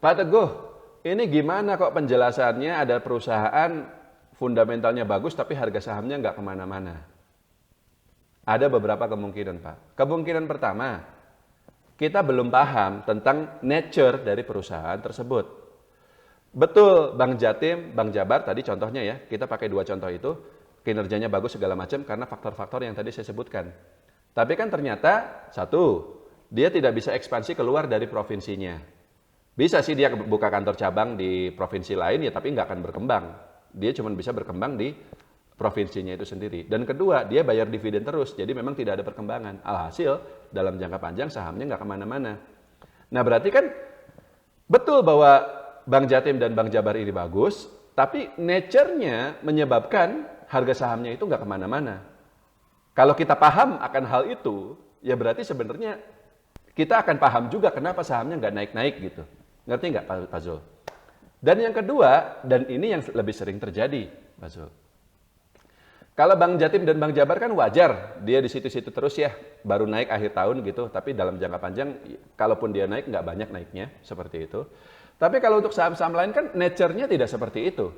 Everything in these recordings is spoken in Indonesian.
Pak Teguh, ini gimana kok penjelasannya ada perusahaan fundamentalnya bagus tapi harga sahamnya nggak kemana-mana? Ada beberapa kemungkinan, Pak. Kemungkinan pertama, kita belum paham tentang nature dari perusahaan tersebut. Betul, Bang Jatim, Bang Jabar tadi contohnya ya, kita pakai dua contoh itu, kinerjanya bagus segala macam karena faktor-faktor yang tadi saya sebutkan. Tapi kan ternyata, satu, dia tidak bisa ekspansi keluar dari provinsinya. Bisa sih dia buka kantor cabang di provinsi lain ya, tapi nggak akan berkembang. Dia cuma bisa berkembang di provinsinya itu sendiri. Dan kedua, dia bayar dividen terus, jadi memang tidak ada perkembangan. Alhasil, dalam jangka panjang sahamnya nggak kemana-mana. Nah berarti kan betul bahwa Bang Jatim dan Bang Jabar ini bagus, tapi nature-nya menyebabkan harga sahamnya itu nggak kemana-mana. Kalau kita paham akan hal itu, ya berarti sebenarnya kita akan paham juga kenapa sahamnya nggak naik-naik gitu. Ngerti nggak Pak Zul? Dan yang kedua, dan ini yang lebih sering terjadi, Pak Zul. Kalau Bang Jatim dan Bang Jabar kan wajar, dia di situ-situ terus ya, baru naik akhir tahun gitu, tapi dalam jangka panjang, kalaupun dia naik nggak banyak naiknya, seperti itu. Tapi kalau untuk saham-saham lain kan nature-nya tidak seperti itu.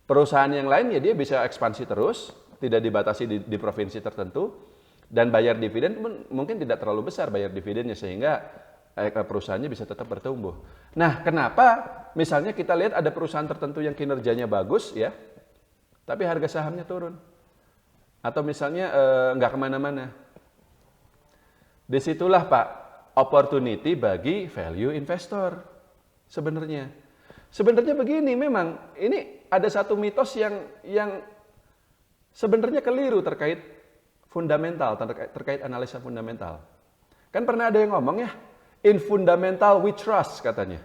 Perusahaan yang lain ya dia bisa ekspansi terus, tidak dibatasi di provinsi tertentu, dan bayar dividen pun mungkin tidak terlalu besar bayar dividennya sehingga perusahaannya bisa tetap bertumbuh. Nah, kenapa misalnya kita lihat ada perusahaan tertentu yang kinerjanya bagus ya, tapi harga sahamnya turun? Atau misalnya nggak kemana-mana. Disitulah Pak, opportunity bagi value investor sebenarnya. Sebenarnya begini, memang ini ada satu mitos yang sebenarnya keliru terkait fundamental, terkait analisa fundamental. Kan pernah ada yang ngomong ya, in fundamental we trust katanya.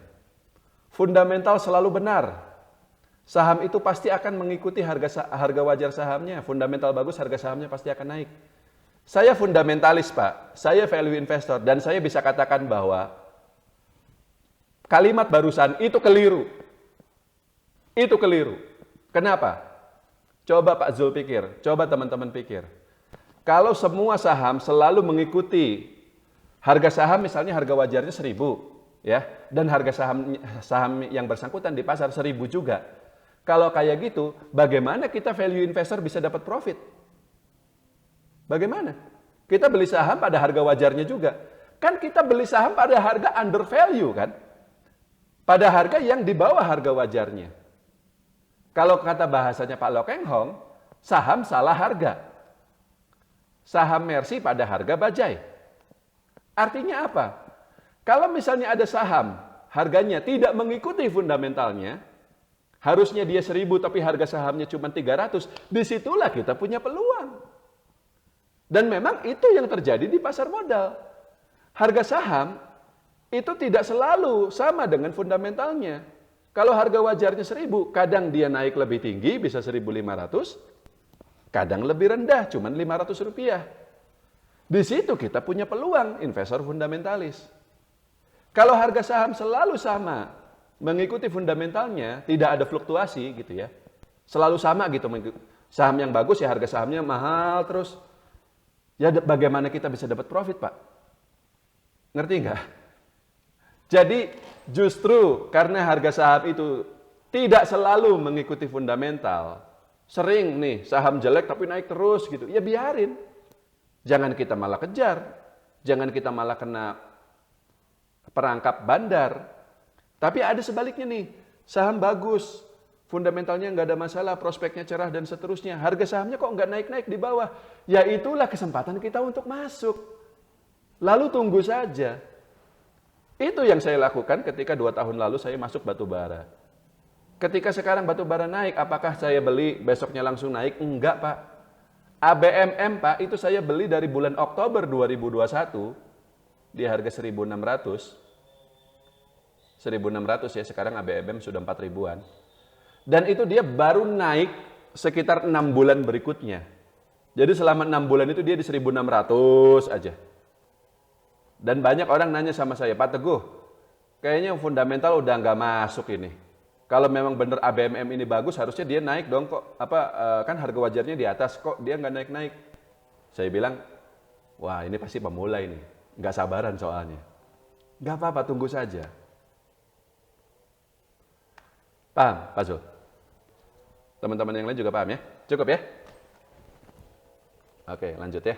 Fundamental selalu benar. Saham itu pasti akan mengikuti harga wajar sahamnya. Fundamental bagus, harga sahamnya pasti akan naik. Saya fundamentalis Pak, saya value investor, dan saya bisa katakan bahwa kalimat barusan itu keliru. Itu keliru. Kenapa? Coba Pak Zul pikir, coba teman-teman pikir. Kalau semua saham selalu mengikuti harga saham, misalnya harga wajarnya 1.000, ya, dan harga saham yang bersangkutan di pasar 1.000 juga. Kalau kayak gitu, bagaimana kita value investor bisa dapat profit? Bagaimana? Kita beli saham pada harga wajarnya juga. Kan kita beli saham pada harga under value kan? Pada harga yang di bawah harga wajarnya. Kalau kata bahasanya Pak Lokeng Hong, saham salah harga. Saham Mercy pada harga bajai. Artinya apa? Kalau misalnya ada saham, harganya tidak mengikuti fundamentalnya, harusnya dia 1.000 tapi harga sahamnya cuma 300, disitulah kita punya peluang. Dan memang itu yang terjadi di pasar modal. Harga saham itu tidak selalu sama dengan fundamentalnya. Kalau harga wajarnya 1.000, kadang dia naik lebih tinggi, bisa 1.500, kadang lebih rendah, cuma 500 rupiah. Di situ kita punya peluang investor fundamentalis. Kalau harga saham selalu sama, mengikuti fundamentalnya, tidak ada fluktuasi gitu ya. Selalu sama gitu. Saham yang bagus ya harga sahamnya mahal terus. Ya bagaimana kita bisa dapat profit Pak? Ngerti nggak? Jadi justru karena harga saham itu tidak selalu mengikuti fundamental, sering nih saham jelek tapi naik terus gitu, ya biarin. Jangan kita malah kejar, jangan kita malah kena perangkap bandar. Tapi ada sebaliknya nih, saham bagus, fundamentalnya nggak ada masalah, prospeknya cerah dan seterusnya. Harga sahamnya kok nggak naik-naik di bawah? Ya itulah kesempatan kita untuk masuk. Lalu tunggu saja. Itu yang saya lakukan ketika 2 tahun lalu saya masuk batubara. Ketika sekarang batubara naik, apakah saya beli besoknya langsung naik? Enggak Pak. ABMM Pak, itu saya beli dari bulan Oktober 2021 di harga 1.600. 1.600 ya, sekarang ABMM sudah 4.000-an. Dan itu dia baru naik sekitar 6 bulan berikutnya. Jadi selama 6 bulan itu dia di 1.600 aja. Dan banyak orang nanya sama saya, Pak Teguh, kayaknya yang fundamental udah nggak masuk ini. Kalau memang benar ABMM ini bagus, harusnya dia naik dong kok. Kan harga wajarnya di atas, kok dia nggak naik-naik. Saya bilang, wah ini pasti pemula ini. Nggak sabaran soalnya. Nggak apa-apa, tunggu saja. Paham, Pak Zul? Teman-teman yang lain juga paham ya? Cukup ya? Oke, lanjut ya.